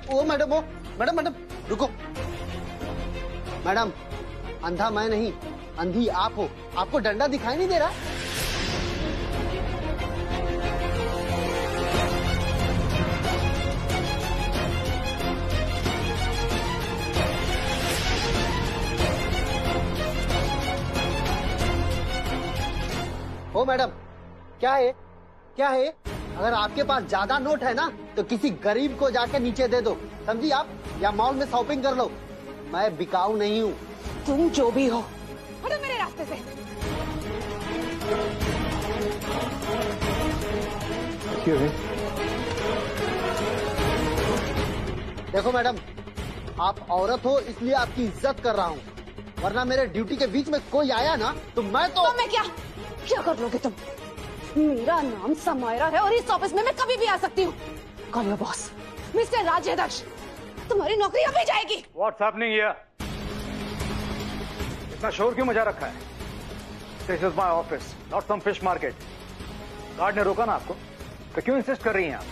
वो madam, madam रुको। Madam, अंधा मैं नहीं, अंधी आप हो। आपको डंडा दिखाई नहीं दे रहा? ओ मैडम, क्या है क्या है? अगर आपके पास ज्यादा नोट है ना तो किसी गरीब को जाकर नीचे दे दो, समझी आप? या मॉल में शॉपिंग कर लो। मैं बिकाऊ नहीं हूँ। तुम जो भी हो, हटो मेरे रास्ते से। देखो मैडम, आप औरत हो इसलिए आपकी इज्जत कर रहा हूँ, वरना मेरे ड्यूटी के बीच में कोई आया ना तो मैं क्या कर लोगे तुम? मेरा नाम समायरा है और इस ऑफिस में मैं कभी भी आ सकती हूँ। कॉल योर बॉस मिस्टर राज्याध्यक्ष, तुम्हारी नौकरी अभी जाएगी। What's happening here? इतना शोर क्यों मचा रखा है? This is my office, not some fish market. Guard ने रोका ना आपको, तो क्यों इंसिस्ट कर रही हैं आप?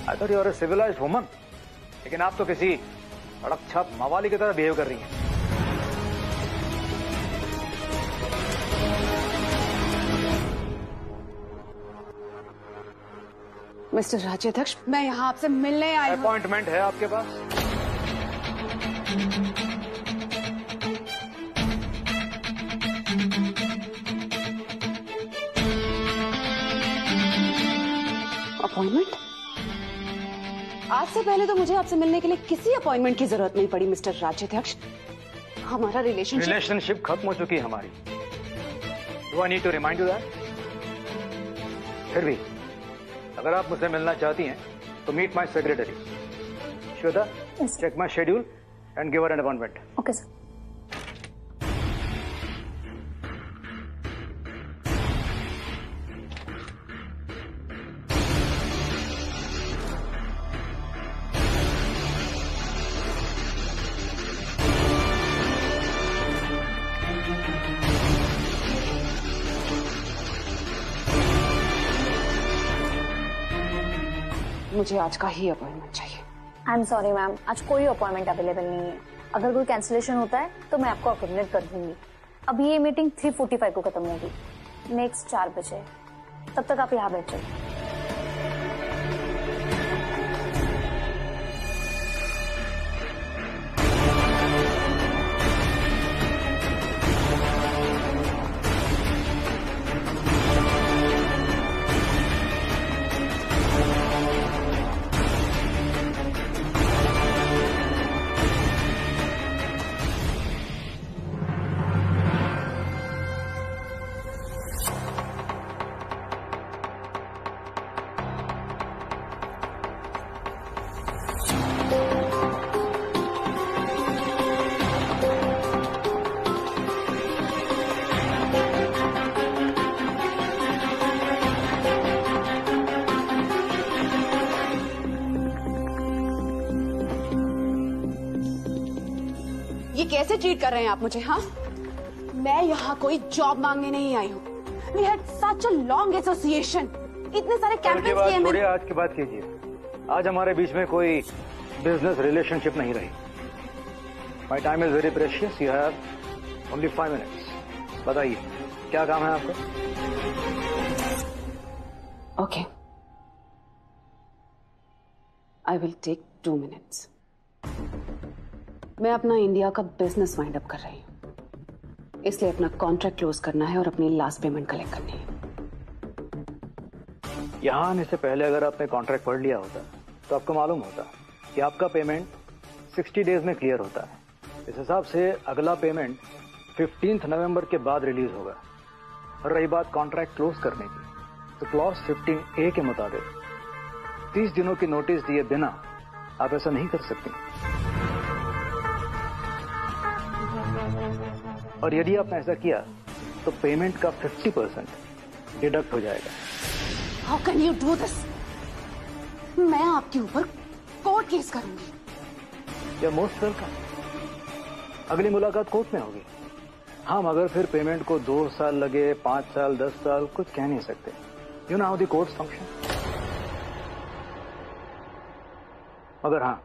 I thought you are a civilized woman, लेकिन आप तो किसी सड़क छाप मवाली की तरह बिहेव कर रही हैं। मिस्टर राज्याध्यक्ष, मैं यहाँ आपसे मिलने आई हूँ। अपॉइंटमेंट है आपके पास? अपॉइंटमेंट? आज से पहले तो मुझे आपसे मिलने के लिए किसी अपॉइंटमेंट की जरूरत नहीं पड़ी मिस्टर राज्याध्यक्ष। हमारा रिलेशनशिप खत्म हो चुकी है हमारी। Do I need to remind you that? फिर भी अगर आप मुझसे मिलना चाहती हैं तो meet my secretary Shweta, check my schedule and give her an appointment. Okay sir. मुझे आज का ही अपॉइंटमेंट चाहिए। आई एम सॉरी मैम, आज कोई अपॉइंटमेंट अवेलेबल नहीं है। अगर कोई कैंसिलेशन होता है तो मैं आपको कोऑर्डिनेट कर दूंगी। अभी ये मीटिंग 3:45 को खत्म होगी, नेक्स्ट 4 बजे। तब तक आप यहाँ बैठ जाइए। ये कैसे ट्रीट कर रहे हैं आप मुझे? हाँ, मैं यहाँ कोई जॉब मांगने नहीं आई हूँ। We had such a long association, इतने सारे कैंपेन्स किए मैंने। आज की बात कीजिए। आज हमारे बीच में कोई बिजनेस रिलेशनशिप नहीं रही। My time is very precious, you have only 5 minutes. बताइए क्या काम है आपको? Okay, I will take 2 minutes. मैं अपना इंडिया का बिजनेस वाइंड अप कर रही हूँ, इसलिए अपना कॉन्ट्रैक्ट क्लोज करना है और अपनी लास्ट पेमेंट कलेक्ट करनी है। यहाँ आने से पहले अगर आपने कॉन्ट्रैक्ट पढ़ लिया होता तो आपको मालूम होता कि आपका पेमेंट 60 डेज में क्लियर होता है। इस हिसाब से अगला पेमेंट 15 नवंबर के बाद रिलीज होगा। और रही बात कॉन्ट्रैक्ट क्लोज करने की, तो क्लॉज 15A के मुताबिक 30 दिनों की नोटिस दिए बिना आप ऐसा नहीं कर सकते। और यदि आपने ऐसा किया तो पेमेंट का 50% डिडक्ट हो जाएगा। How can you do this? मैं आपके ऊपर कोर्ट केस करूंगी। या मोस्ट वेलकम, अगली मुलाकात कोर्ट में होगी। हाँ, मगर फिर पेमेंट को 2 साल लगे, 5 साल, 10 साल, कुछ कह नहीं सकते। You know how the courts function. मगर हाँ,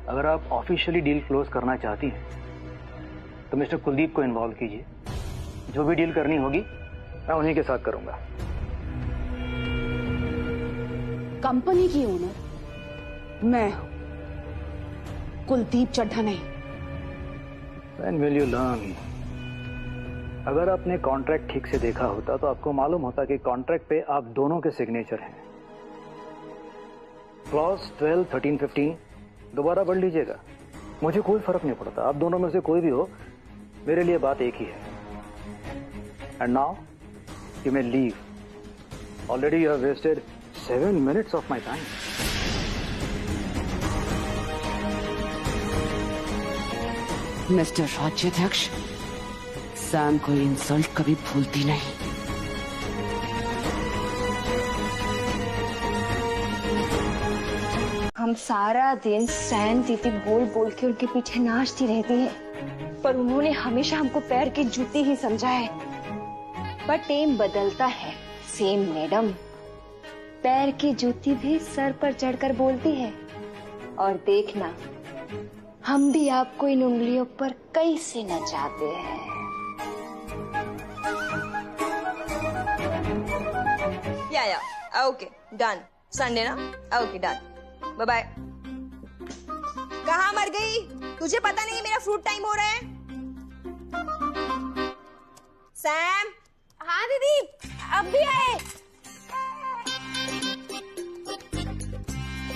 अगर आप ऑफिशियली डील क्लोज करना चाहती हैं तो मिस्टर कुलदीप को इन्वॉल्व कीजिए। जो भी डील करनी होगी मैं उन्हीं के साथ करूंगा। कंपनी की ओनर मैं हूं, कुलदीप चड्ढा नहीं। When will you learn? अगर आपने कॉन्ट्रैक्ट ठीक से देखा होता तो आपको मालूम होता कि कॉन्ट्रैक्ट पे आप दोनों के सिग्नेचर हैं। क्लॉज 12, 13, 15 दोबारा पढ़ लीजिएगा, मुझे कोई फर्क नहीं पड़ता। आप दोनों में से कोई भी हो, मेरे लिए बात एक ही है। And now you may leave. Already you have wasted 7 minutes of my time. Mister Rajyadhyaksha, Sam को इंसल्ट कभी भूलती नहीं। हम सारा दिन सैन दीदी बोल बोल के उनके पीछे नाचती रहती है, पर उन्होंने हमेशा हमको पैर की जूती ही समझा है। पर टेम बदलता है, सेम मैडम। पैर की जूती भी सर पर चढ़कर बोलती है। और देखना, हम भी आपको इन उंगलियों पर कैसे नचाते हैं। या ओके डन। संडे ना, ओके डन, बाय बाय। कहाँ मर गई? तुझे पता नहीं मेरा फ्रूट टाइम हो रहा है? सैम। हाँ दीदी, अब भी आए।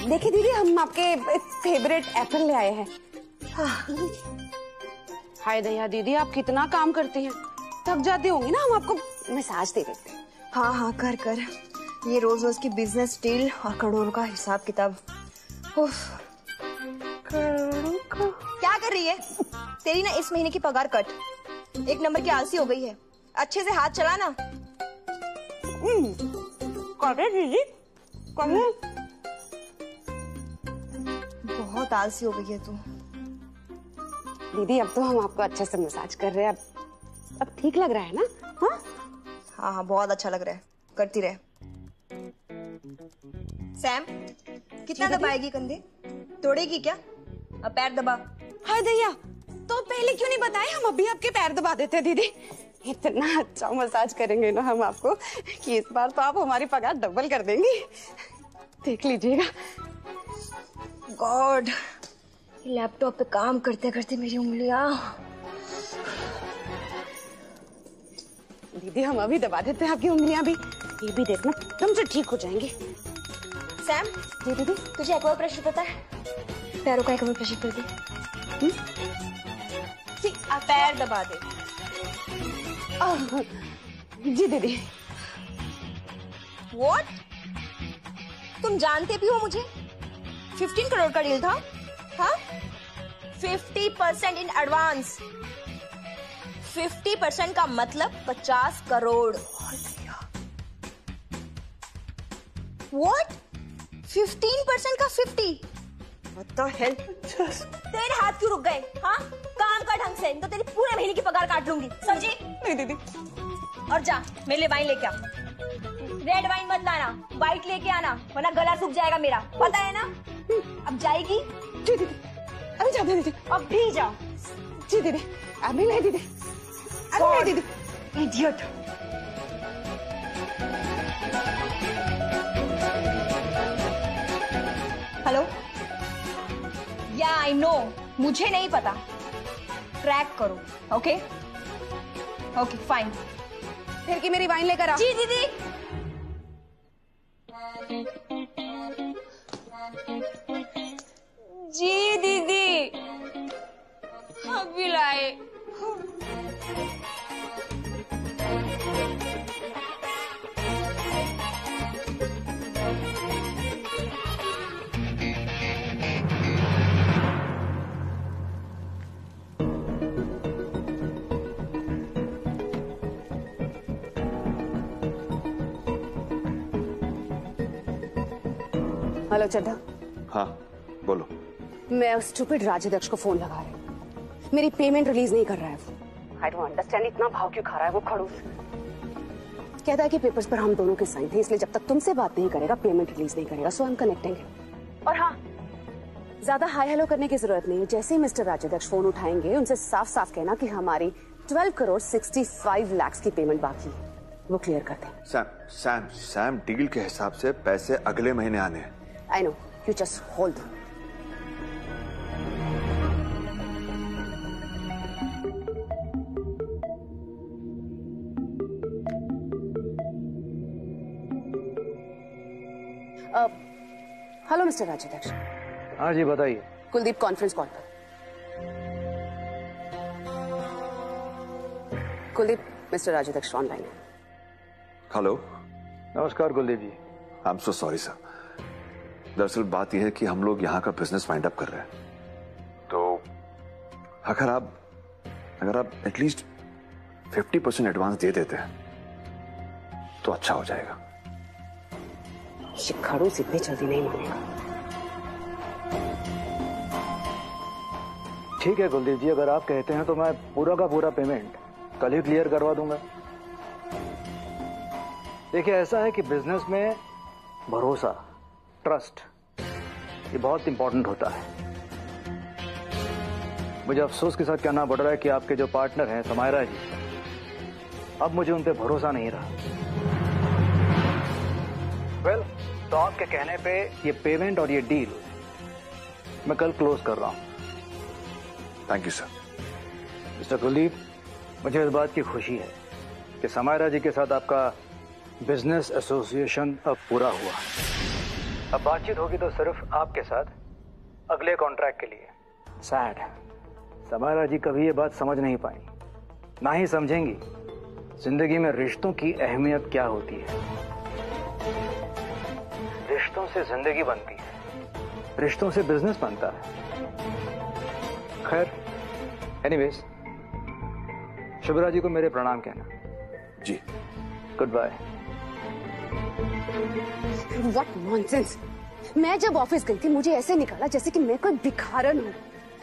देखिए दीदी, हम आपके फेवरेट एप्पल ले आए हैं। हाय दया दीदी, आप कितना काम करती हैं, थक जाती होंगी ना, हम आपको मसाज दे देते हैं। हाँ हाँ, कर कर। ये रोज रोज की बिजनेस डील और करोड़ों का हिसाब किताब। करोड़ों का? क्या कर रही है? तेरी ना इस महीने की पगार कट। एक नंबर की आलसी हो गई है, अच्छे से हाथ चला ना। करे दीदी, करे। बहुत आलसी हो गई है तू। दीदी अब तो हम आपको अच्छे से मसाज कर रहे हैं, अब ठीक लग रहा है ना? हाँ हाँ हाँ, बहुत अच्छा लग रहा है, करती रहे। सैम, कितना दबाएगी कंधे? तोड़ेगी क्या? अब पैर दबा। हाय दया, तो पहले क्यों नहीं बताए? हम अभी आपके पैर दबा देते हैं दीदी। इतना अच्छा मसाज करेंगे ना हम आपको कि इस बार तो आप हमारी पगार डबल कर देंगी। देख लीजिएगा। गॉड, लैपटॉप पे काम करते करते मेरी उंगलियां। दीदी हम अभी दबा देते हैं आपकी उंगलियां भी, ये भी देखना तुमसे ठीक हो जाएंगी। सैम, जी दीदी, तुझे एक्वा प्रेशर पता है? पैरों का एक्वा प्रेशर कर दे। पैर दबा दे। जी दीदी। What? तुम जानते भी हो मुझे? 15 करोड़ का डील था, हाँ? 50% इन एडवांस। 50% का मतलब 50 करोड़। What? 15% का 50? What the hell? तेरे हाथ क्यों रुक गए? हाँ? काम का ढंग से, तो तेरी पूरे महीने की पगार काट लूंगी, समझी? नहीं दीदी। और जा, मेरे लिए वाइन लेके आ। रेड वाइन मत लाना, व्हाइट लेके आना, वरना गला सूख जाएगा मेरा, पता है ना? अब जाएगी? जी दीदी, अभी जाते दीदी। अब भी जाओ। जी दीदी, अभी नहीं दीदी, अभी नहीं दीदी। इडियट। हेलो? या आई नो, मुझे नहीं पता। ट्रैक करो, ओके? Okay fine. फिर की मेरी वाइन लेकर आओ। जी दीदी। जी दीदी, अभी लाए। हेलो चड्ढा। हाँ बोलो। मैं उस स्टूपिड राज्याध्यक्ष को फोन लगा रही हूँ, मेरी पेमेंट रिलीज नहीं कर रहा है वो। आई डोंट अंडरस्टैंड, इतना भाव क्यों खा रहा है वो खड़ूस। कहता है कि पेपर्स पर हम दोनों के साइन थे, इसलिए जब तक तुमसे बात नहीं करेगा पेमेंट रिलीज नहीं करेगा। सो हम कनेक्टिंग है। और हाँ, ज्यादा हाय हेलो करने की जरूरत नहीं है। जैसे ही मिस्टर राज्याध्यक्ष फोन उठाएंगे उनसे साफ साफ कहना कि हमारी 12 करोड़ 65 लाख की पेमेंट बाकी है, वो क्लियर कर दें। सैम डील के हिसाब से पैसे अगले महीने आने हैं। I know, you just hold. Hello mister Rajyadhyaksha. हाँ जी बताइए। कुलदीप कॉन्फ्रेंस कॉल पर। कुलदीप, मिस्टर राज्याध्यक्ष ऑनलाइन है। हेलो। नमस्कार Kuldeep ji. I am so sorry sir. दरअसल बात यह है कि हम लोग यहाँ का बिजनेस वाइंड अप कर रहे हैं, तो अगर आप एटलीस्ट 50% एडवांस दे देते हैं तो अच्छा हो जाएगा। ये खड़ूस इतनी जल्दी नहीं मानेगा। ठीक है कुलदीप जी, अगर आप कहते हैं तो मैं पूरा का पूरा पेमेंट कल ही क्लियर करवा दूंगा। देखिए, ऐसा है कि बिजनेस में भरोसा, ट्रस्ट, ये बहुत इंपॉर्टेंट होता है। मुझे अफसोस के साथ कहना पड़ रहा है कि आपके जो पार्टनर हैं समायरा जी, अब मुझे उन पे भरोसा नहीं रहा। वेल, तो आपके कहने पे ये पेमेंट और ये डील मैं कल क्लोज कर रहा हूं। Thank you sir. Mister Kuldeep, मुझे इस बात की खुशी है कि समायरा जी के साथ आपका बिजनेस एसोसिएशन अब पूरा हुआ। अब बातचीत होगी तो सिर्फ आपके साथ अगले कॉन्ट्रैक्ट के लिए। सैड, समायरा जी कभी ये बात समझ नहीं पाई, ना ही समझेंगी जिंदगी में रिश्तों की अहमियत क्या होती है। रिश्तों से जिंदगी बनती है, रिश्तों से बिजनेस बनता है। खैर, एनीवेज, शुभ्रा जी को मेरे प्रणाम कहना। जी, गुड बाय। What nonsense! मैं जब ऑफिस गई थी मुझे ऐसे निकाला जैसे कि मैं कोई भिखारन हूँ,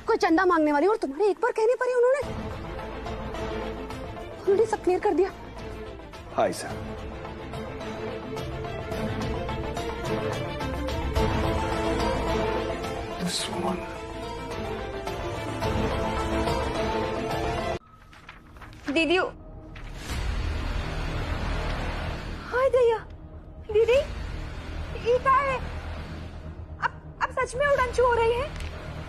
कोई चंदा मांगने वाली, और तुम्हारे एक बार कहने पर ही उन्होंने सब क्लियर कर दिया। Hi sir. This woman. दीदी, हाय दया, दीदी ये क्या है? अब सच में उड़नछू हो रही है?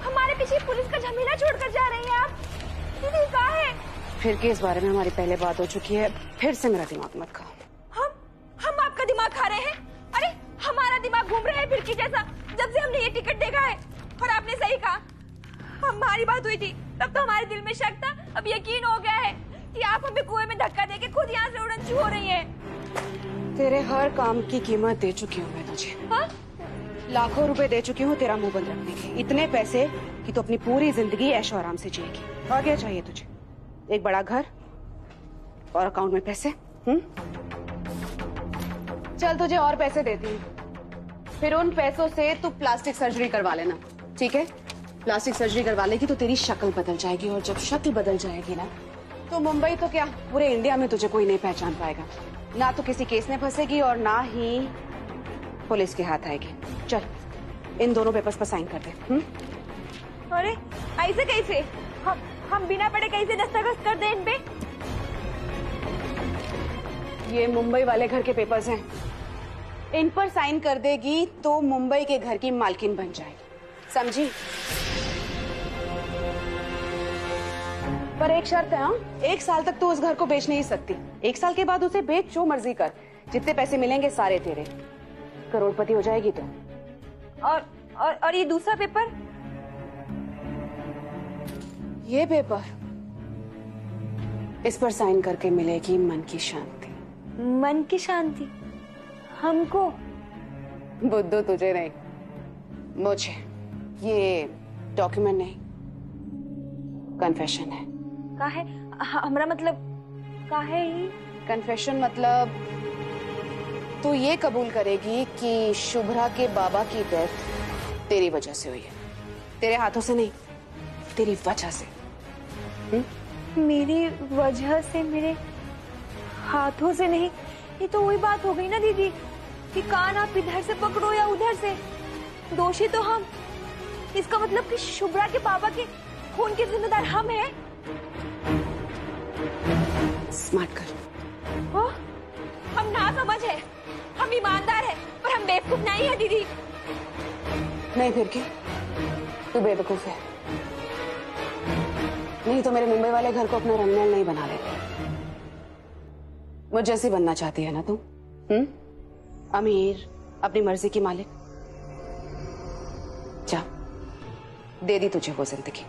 हमारे पीछे पुलिस का झमेला छोड़कर जा रही हैं आप? दीदी क्या है? फिर के इस बारे में हमारी पहले बात हो चुकी है, फिर से मेरा दिमाग मत खाओ। हम आपका दिमाग खा रहे हैं? अरे हमारा दिमाग घूम रहा है फिरकी जैसा जब से हमने ये टिकट देखा है। और आपने सही कहा, हमारी बात हुई थी तब तो हमारे दिल में शक था, अब यकीन हो गया है कि आप हमें कुएं में धक्का देके खुद यहाँ से उड़नछू हो रही हैं। तेरे हर काम की कीमत दे चुकी हूँ मैं तुझे। हाँ? लाखों रुपए दे चुकी हूँ तेरा मुंह बंद रखने के, इतने पैसे कि तू अपनी पूरी जिंदगी ऐशो आराम से जिएगी। और क्या चाहिए तुझे? एक बड़ा घर और अकाउंट में पैसे। चल तुझे और पैसे देती हूँ, फिर उन पैसों से तू प्लास्टिक सर्जरी करवा लेना, ठीक है? प्लास्टिक सर्जरी करवा लेगी तो तेरी शक्ल बदल जाएगी, और जब शक्ल बदल जाएगी ना तो मुंबई तो क्या पूरे इंडिया में तुझे कोई नहीं पहचान पाएगा। ना तो किसी केस में फंसेगी और ना ही पुलिस के हाथ आएगी। चल इन दोनों पेपर्स पर साइन कर दे। अरे ऐसे कैसे? हम बिना पढ़े कैसे दस्तखत कर दें इन पे? ये मुंबई वाले घर के पेपर्स हैं, इन पर साइन कर देगी तो मुंबई के घर की मालकिन बन जाएगी, समझी? पर एक शर्त है। हाँ, 1 साल तक तो उस घर को बेच नहीं सकती। 1 साल के बाद उसे बेच, जो मर्जी कर, जितने पैसे मिलेंगे सारे तेरे। करोड़पति हो जाएगी तो। और ये दूसरा पेपर? ये पेपर, इस पर साइन करके मिलेगी मन की शांति। मन की शांति हमको? बुद्धू तुझे नहीं, मुझे। ये डॉक्यूमेंट नहीं, कन्फेशन है। का है? हमारा मतलब का है ही? कन्फेशन मतलब तू ये कबूल करेगी कि शुभ्रा के बाबा की डेथ तेरी वजह से हुई है, तेरे हाथों से नहीं, तेरी वजह से। मेरी वजह से? मेरे हाथों से नहीं? ये तो वही बात हो गई ना दीदी कि कान आप इधर से पकड़ो या उधर से, दोषी तो हम। इसका मतलब कि शुभ्रा के पापा के खून के जिम्मेदार हम हैं। स्मार्ट कर। हाँ? हम ना समझ है, हम ईमानदार है, पर हम बेवकूफ नहीं है दीदी। नहीं फिर के तू बेवकूफ है, नहीं तो मेरे मुंबई वाले घर को अपना रंगमहल नहीं बना लेते। मुझ जैसी बनना चाहती है ना तू? अमीर, अपनी मर्जी की मालिक। जा, दे दी तुझे वो जिंदगी।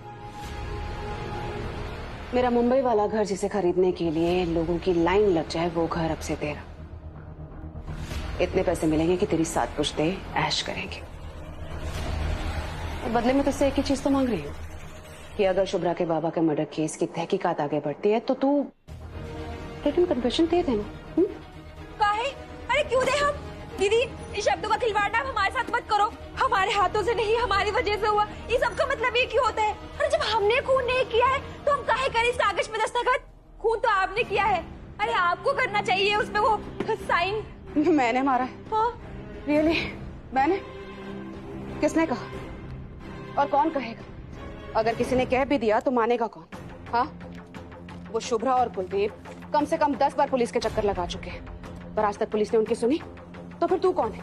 मेरा मुंबई वाला घर जिसे खरीदने के लिए लोगों की लाइन लग जाए, वो घर अब से तेरा। इतने पैसे मिलेंगे कि तेरी 7 पुश्ते ऐश करेंगे। और बदले में तुझसे एक ही चीज तो मांग रही हूँ कि अगर शुभ्रा के बाबा के मर्डर केस की तहकीकात आगे बढ़ती है तो तू रिटन कन्फेशन दे देना। काहे? अरे क्यों दे हम? दीदी, इन शब्दों का खिलवाड़ ना हमारे साथ मत करो। हमारे हाथों से नहीं, हमारी वजह से हुआ। ये सब का मतलब ये क्यों होता है? अरे जब हमने खून नहीं किया है तो हम काहे करें इस कागज पे दस्तखत? खून तो आपने किया है। अरे आपको करना चाहिए उसमें वो साइन। मैंने मारा है? हाँ? रियली? मैंने? किसने कहा? और कौन कहेगा? अगर किसी ने कह भी दिया तो मानेगा कौन? हाँ? वो शुभ्रा और कुलदीप कम से कम 10 बार पुलिस के चक्कर लगा चुके हैं, पर आज तक पुलिस ने उनकी सुनी। तो फिर तू कौन है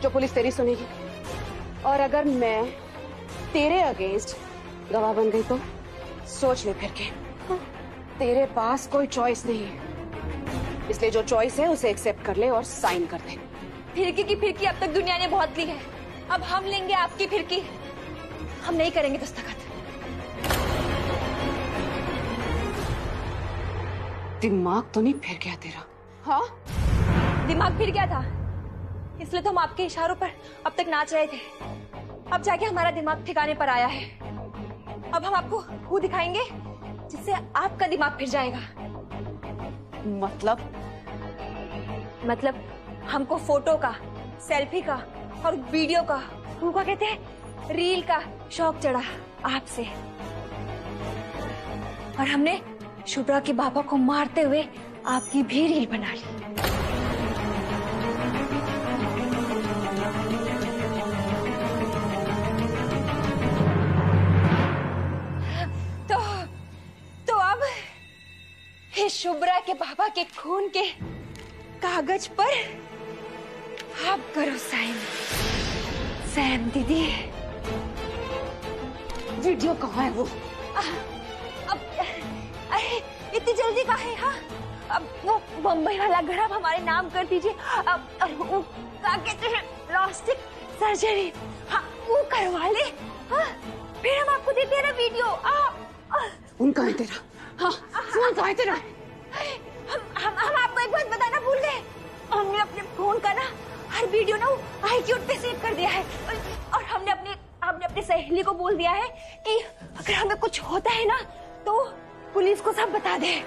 जो पुलिस तेरी सुनेगी? और अगर मैं तेरे अगेंस्ट गवाह बन गई तो सोच ले फिर के, तेरे पास कोई चॉइस नहीं है। इसलिए जो चॉइस है उसे एक्सेप्ट कर ले और साइन कर दे। फिरकी की फिरकी अब तक दुनिया ने बहुत ली है, अब हम लेंगे आपकी फिरकी। हम नहीं करेंगे दस्तखत। दिमाग तो नहीं फिर गया तेरा? हाँ, दिमाग फिर गया था, इसलिए तो हम आपके इशारों पर अब तक नाच रहे थे। अब जाके हमारा दिमाग ठिकाने पर आया है। अब हम आपको वो दिखाएंगे जिससे आपका दिमाग फिर जाएगा। मतलब हमको फोटो का, सेल्फी का और वीडियो का, वो क्या कहते हैं, रील का शौक चढ़ा आपसे। और हमने शुभ्रा के बाबा को मारते हुए आपकी भी रील बना ली। तो अब इस शुभ्रा के बाबा के खून के कागज पर आप करो साइन। सैम दीदी, वीडियो कहाँ है वो? अब अरे इतनी जल्दी कहाँ है? हाँ, अब वो बम्बई वाला घर आप हमारे नाम कर दीजिए। अब वो क्या कहते हैं, प्लास्टिक सर्जरी, हाँ वो करवा ले। हाँ, फिर हम आपको देते हैं ना वीडियो। फोन कहाँ है तेरा? हाँ, फोन कहाँ है तेरा? हम आपको एक बात बताना भूल गए। हमने अपने फोन का ना हर वीडियो ना iCloud पे सेव कर दिया है, और हमने अपनी सहेली को बोल दिया है कि अगर हमें कुछ होता है ना तो पुलिस को सब बता दे।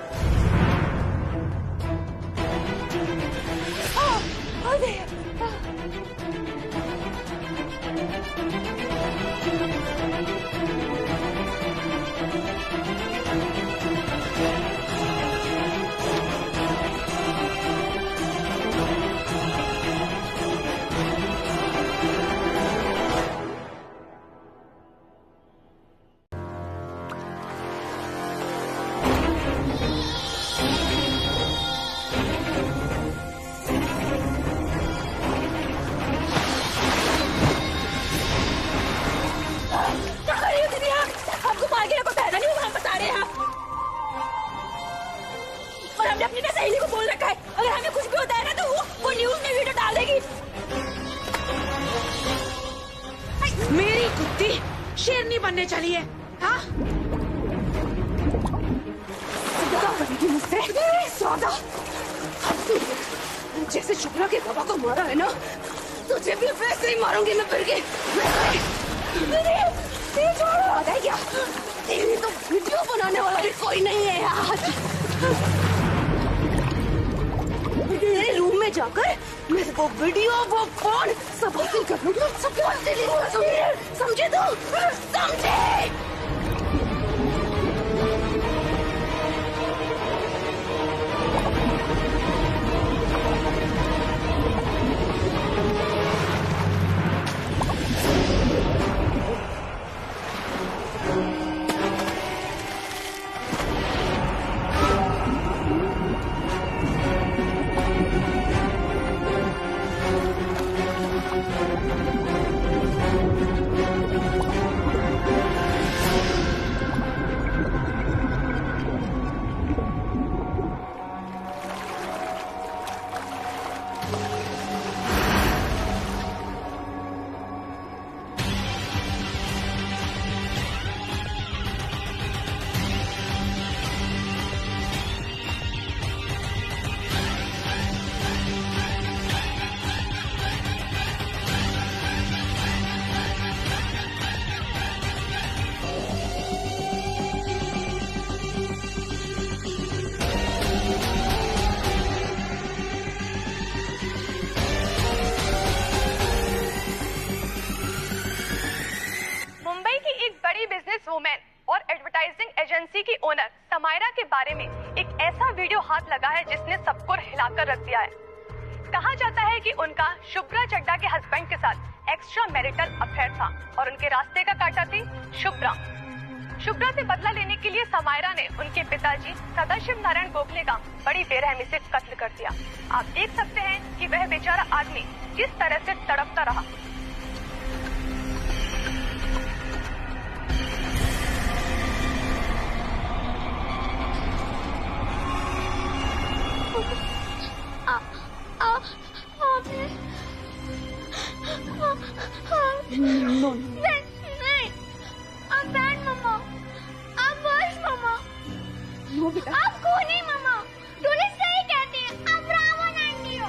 हमने अपनी सहेली को बोल रखा है, अगर हमें कुछ भी होता है ना तो वो न्यूज में वीडियो डाल देगी। मेरी कुत्ती शेरनी बनने चली है। हाँ, मुझसे सौदा। जैसे शुभ्रा के बाबा को मारा है ना, तुझे भी वैसे ही मारूंगी मैं फिर के। छोड़ो क्या, तेरी तो वीडियो बनाने वाला भी कोई नहीं है यार। तेरे रूम में जाकर मैं वो वीडियो, वो फोन सब हासिल कर लूंगी, सब समझे तो समझे। मुंबई की एक बड़ी बिजनेस वूमेन और एडवर्टाइजिंग एजेंसी की ओनर समायरा के बारे में एक ऐसा वीडियो हाथ लगा है जिसने सबको हिलाकर रख दिया है। कहा जाता है कि उनका शुभ्रा चड्ढा के हस्बैंड के साथ एक्स्ट्रा मैरिटल अफेयर था और उनके रास्ते का कांटा थी शुभ्रा। शुभ्रा से बदला लेने के लिए समायरा ने उनके पिताजी सदाशिव नारायण गोखले का बड़ी बेरहमी से कत्ल कर दिया। आप देख सकते हैं कि वह बेचारा आदमी किस तरह से तड़पता रहा। नहीं, आप बैड मम्मा, आप वर्ष मम्मा। नो बेटा, आप को नहीं मम्मा, टूरिस्ट सही कहते हैं, आप ब्रावो आंटी हो।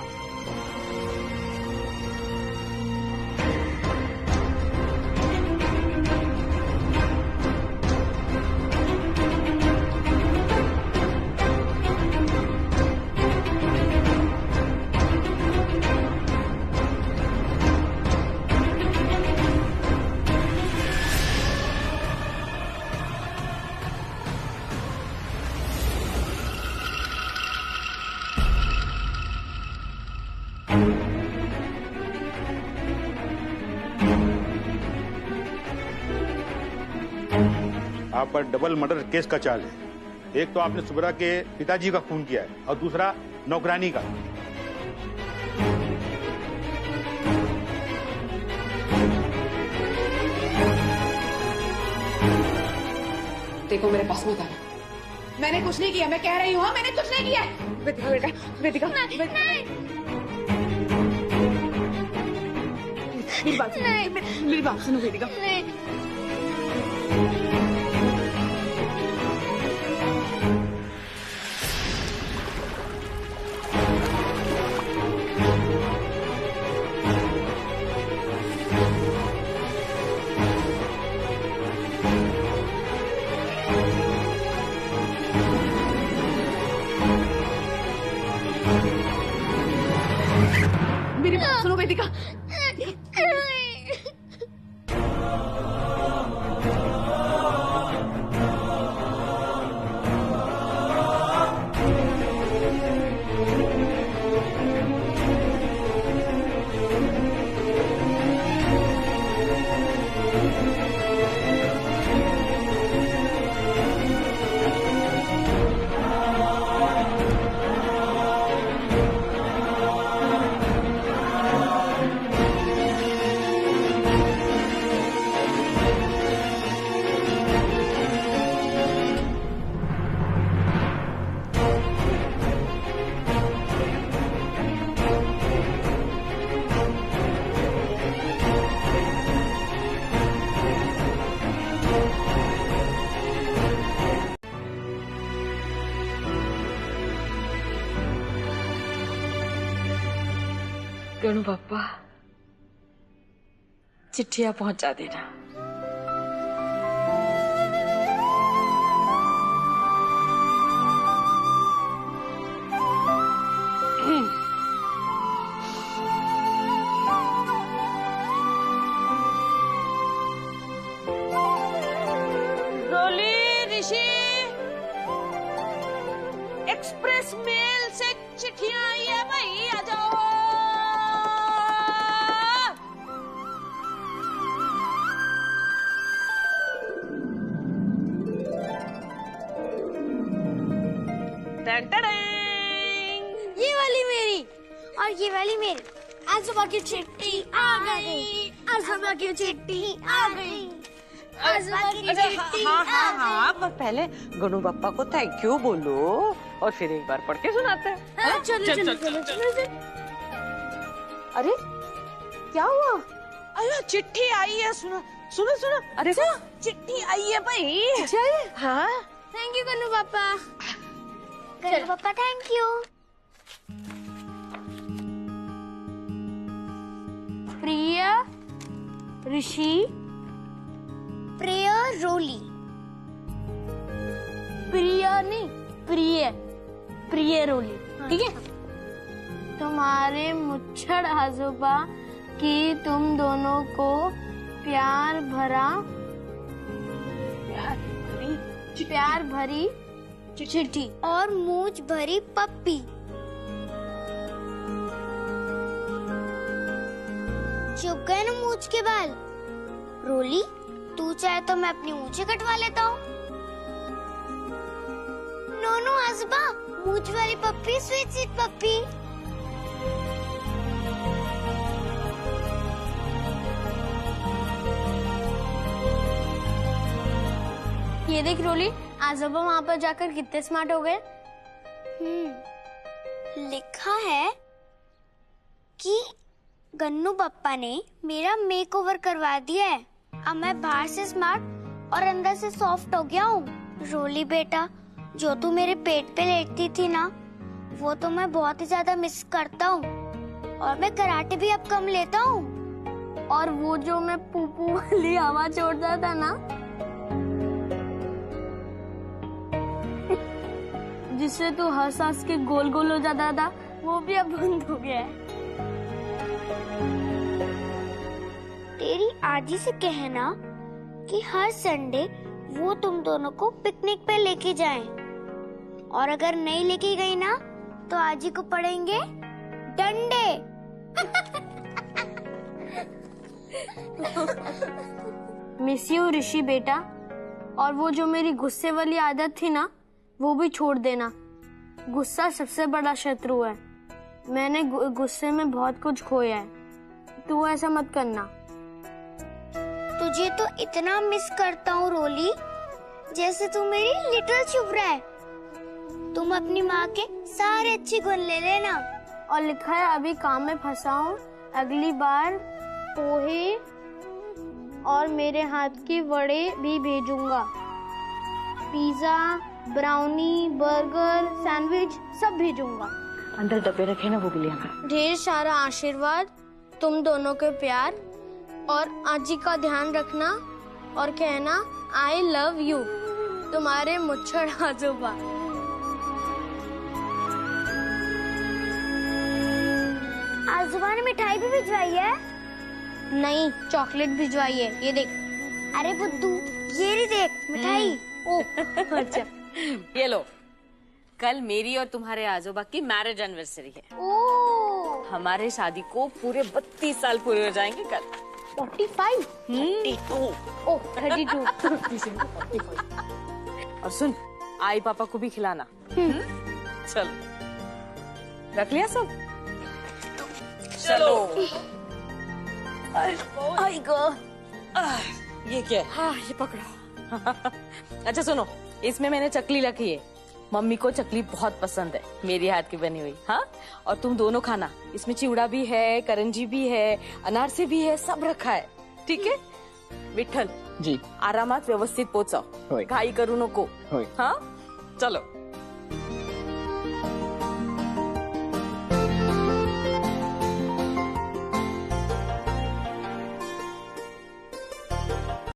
आप पर डबल मर्डर केस का चार्ज है। एक तो आपने सुब्रा के पिताजी का खून किया है और दूसरा नौकरानी का। देखो मेरे पास मत आना, मैंने कुछ नहीं किया, मैं कह रही हूँ मैंने कुछ नहीं किया। वेदिका बेटा, वेदिका मेरी बात सुनो, मेरी बात सुनो वेदिका। मेरी बात सुनो वेदिका। गणु पापा, चिट्ठियां पहुंचा देना। रोली ऋषि, एक्सप्रेस मेल से चिट्ठियां आई है भाई, आ जाओ। ये वाली मेरी और ये वाली मेरी। आज सुबह की चिट्ठी आ गई, आज सुबह की चिट्ठी आ गई, आज सुबह की चिट्ठी आ गई। हाँ, पर पहले गणु पापा को थैंक यू बोलो और फिर एक बार पढ़ के सुनाते हैं। चलो चलो चलो चलो। अरे क्या हुआ? अरे चिट्ठी आई है, सुनो सुनो सुनो। अरे चिट्ठी आई है भाई। हाँ थैंक यू कन्नू पापा। कन्नू पापा थैंक यू। प्रिय ऋषि प्रिय रोली। प्रिय नहीं प्रिय प्रिय रोली, ठीक है। तुम्हारे मुच्छड़ आजोबा की तुम दोनों को प्यार भरी चिट्ठी और मूंछ भरी पप्पी। चुप गए ना मूंछ के बाल। रोली तू चाहे तो मैं अपनी मूंछें कटवा लेता हूँ। नो आजोबा, मूंछ वाली पप्पी स्वीट स्वीट पप्पी। ये देख रोली, आजोबा वहाँ पर जाकर कितने स्मार्ट हो गए। लिखा है कि गन्नू पप्पा ने मेरा मेकओवर करवा दिया है। अब मैं बाहर से स्मार्ट और अंदर से सॉफ्ट हो गया हूँ। रोली बेटा, जो तू मेरे पेट पे लेटती थी ना, वो तो मैं बहुत ही ज्यादा मिस करता हूँ। और मैं कराटे भी अब कम लेता हूँ। और वो जो मैं पूपू वाली आवाज छोड़ता था ना, जिससे तू हंस हंस के गोल गोल हो जाता था, वो भी अब बंद हो गया है। तेरी आजी से कहना कि हर संडे वो तुम दोनों को पिकनिक पे लेके जाएं। और अगर नहीं लेके गई ना, तो आजी को पड़ेंगे डंडे। मिस यू ऋषि बेटा। और वो जो मेरी गुस्से वाली आदत थी ना, वो भी छोड़ देना। गुस्सा सबसे बड़ा शत्रु है। मैंने गुस्से में बहुत कुछ खोया है। तू ऐसा मत करना। तुझे तो इतना मिस करता हूँ रोली, जैसे तू मेरी लिटिल शुभ्रा है। तुम अपनी माँ के सारे अच्छे गुण ले लेना। और लिखा है अभी काम में फंसा हूँ, अगली बार पोहे और मेरे हाथ के वड़े भी भेजूंगा। पिज्जा, ब्राउनी, बर्गर, सैंडविच सब भेजूंगा। अंदर डब्बे रखे ना, वो भी ले आना। ढेर सारा आशीर्वाद, तुम दोनों के प्यार, और आजी का ध्यान रखना और कहना आई लव यू। तुम्हारे मुच्छड़ आजोबा। आजोबा ने मिठाई भी भिजवाई है? नहीं, चॉकलेट भिजवाई है। ये देख। अरे बुद्धू, ये नहीं देख मिठाई। ओह अच्छा। ये लो, कल मेरी और तुम्हारे आजोबा की मैरिज एनिवर्सरी है। ओह, हमारे शादी को पूरे 32 साल पूरे हो जाएंगे कल। 45? 32। ओह 32। और सुन, आई पापा को भी खिलाना। चलो, रख लिया सब? चलो। आई गो। ये क्या है? हाँ, ये पकड़ो। अच्छा सुनो, इसमें मैंने चकली रखी है। मम्मी को चकली बहुत पसंद है, मेरी हाथ की बनी हुई। हाँ, और तुम दोनों खाना। इसमें चिवड़ा भी है, करंजी भी है, अनारसे भी है, सब रखा है। ठीक है विठ्ठल जी, आरामात व्यवस्थित पोचाओ, घाई करू नको। हाँ चलो।